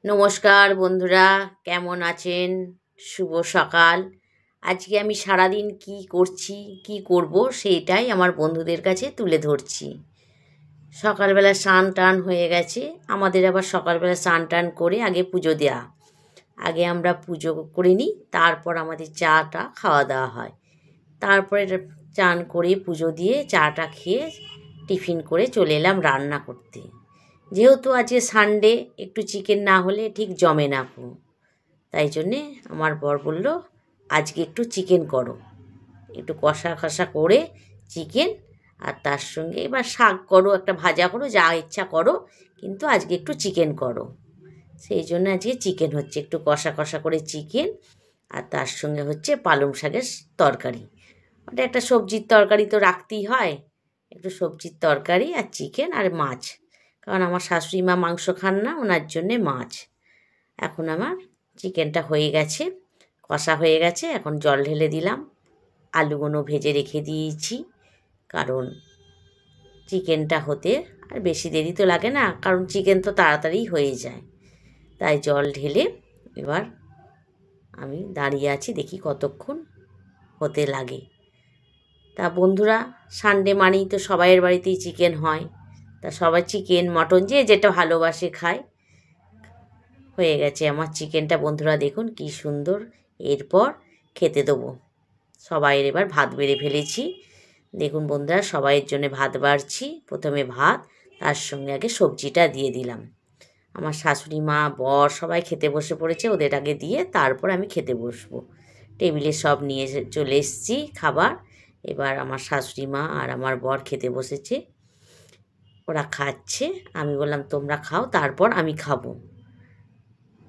নমস্কার বন্ধুরা, কেমন আছেন? শুভ সকাল। আজকে আমি সারাদিন কি করছি, কি করব সেইটাই আমার বন্ধুদের কাছে তুলে ধরছি। সকালবেলা স্নান টান হয়ে গেছে। আমাদের আবার সকালবেলা স্নান টান করে আগে পুজো দেওয়া। আগে আমরা পুজো করে নিই, তারপর আমাদের চাটা খাওয়া দাওয়া হয়। তারপরে চান করে পুজো দিয়ে চাটা খেয়ে টিফিন করে চলে এলাম রান্না করতে। যেহেতু আজকে সানডে, একটু চিকেন না হলে ঠিক জমে না কো, তাই জন্যে আমার বর বলল আজকে একটু চিকেন করো, একটু কষা কষা করে চিকেন, আর তার সঙ্গে এবার শাক করো, একটা ভাজা করো, যা ইচ্ছা করো, কিন্তু আজকে একটু চিকেন করো। সেই জন্য আজকে চিকেন হচ্ছে, একটু কষা কষা করে চিকেন, আর তার সঙ্গে হচ্ছে পালং শাকের তরকারি। ওটা একটা সবজির তরকারি তো রাখতেই হয়, একটু সবজির তরকারি আর চিকেন আর মাছ, কারণ আমার শাশুড়ি মা মাংস খান না, ওনার জন্যে মাছ। এখন আমার চিকেনটা হয়ে গেছে, কষা হয়ে গেছে, এখন জল ঢেলে দিলাম। আলুগুলো ভেজে রেখে দিয়েছি, কারণ চিকেনটা হতে আর বেশি দেরি তো লাগে না, কারণ চিকেন তো তাড়াতাড়ি হয়ে যায়। তাই জল ঢেলে এবার আমি দাঁড়িয়ে আছি, দেখি কতক্ষণ হতে লাগে। তা বন্ধুরা, সানডে মানেই তো সবাইয়ের বাড়িতেই চিকেন হয়, তা সবাই চিকেন মটন যে যেটা ভালোবাসে খায়। হয়ে গেছে আমার চিকেনটা বন্ধুরা, দেখুন কি সুন্দর। এরপর খেতে দেবো সবাইয়ের। এবার ভাত বেড়ে ফেলেছি, দেখুন বন্ধুরা, সবাইয়ের জন্য ভাত বাড়ছি। প্রথমে ভাত, তার সঙ্গে আগে সবজিটা দিয়ে দিলাম। আমার শাশুড়ি মা, বর সবাই খেতে বসে পড়েছে, ওদের আগে দিয়ে তারপর আমি খেতে বসবো। টেবিলে সব নিয়ে চলে এসেছি খাবার। এবার আমার শাশুড়ি মা আর আমার বর খেতে বসেছে, ওরা খাচ্ছে। আমি বললাম তোমরা খাও, তারপর আমি খাবো।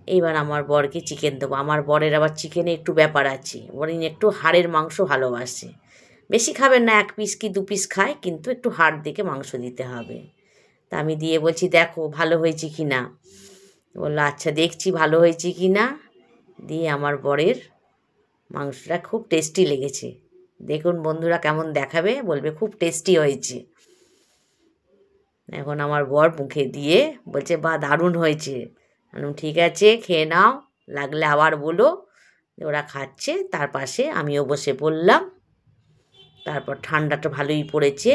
এইবার আমার বরকে চিকেন দেবো। আমার বরের আবার চিকেনে একটু ব্যাপার আছে, বরিং একটু হাড়ের মাংস ভালোবাসে। বেশি খাবেন না, 1 পিস কি 2 পিস খায়, কিন্তু একটু হাড় দেখে মাংস দিতে হবে। তা আমি দিয়ে বলছি দেখো ভালো হয়েছে কি না। বললো আচ্ছা দেখছি ভালো হয়েছে কি না। দিয়ে আমার বরের মাংসটা খুব টেস্টি লেগেছে। দেখুন বন্ধুরা কেমন দেখাবে, বলবে খুব টেস্টি হয়েছে। এখন আমার বর মুখে দিয়ে বলছে বাহ দারুণ হয়েছে। ঠিক আছে খেয়ে নাও, লাগলে আবার বলো। ওরা খাচ্ছে, তার পাশে আমিও বসে পড়লাম। তারপর ঠান্ডাটা ভালোই পড়েছে,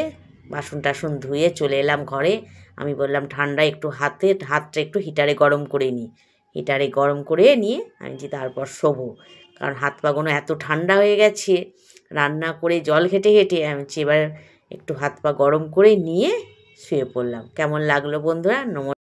বাসন টাসন ধুয়ে চলে এলাম ঘরে। আমি বললাম ঠান্ডা একটু হাতটা একটু হিটারে গরম করে নিই। হিটারে গরম করে নিয়ে আমি যে তারপর শোবো, কারণ হাত পাগুলো এত ঠান্ডা হয়ে গেছে, রান্না করে জল ঘেটে ঘেটে। আমি এবার একটু হাত পা গরম করে নিয়ে শুয়ে পড়লাম। কেমন লাগলো বন্ধুরা?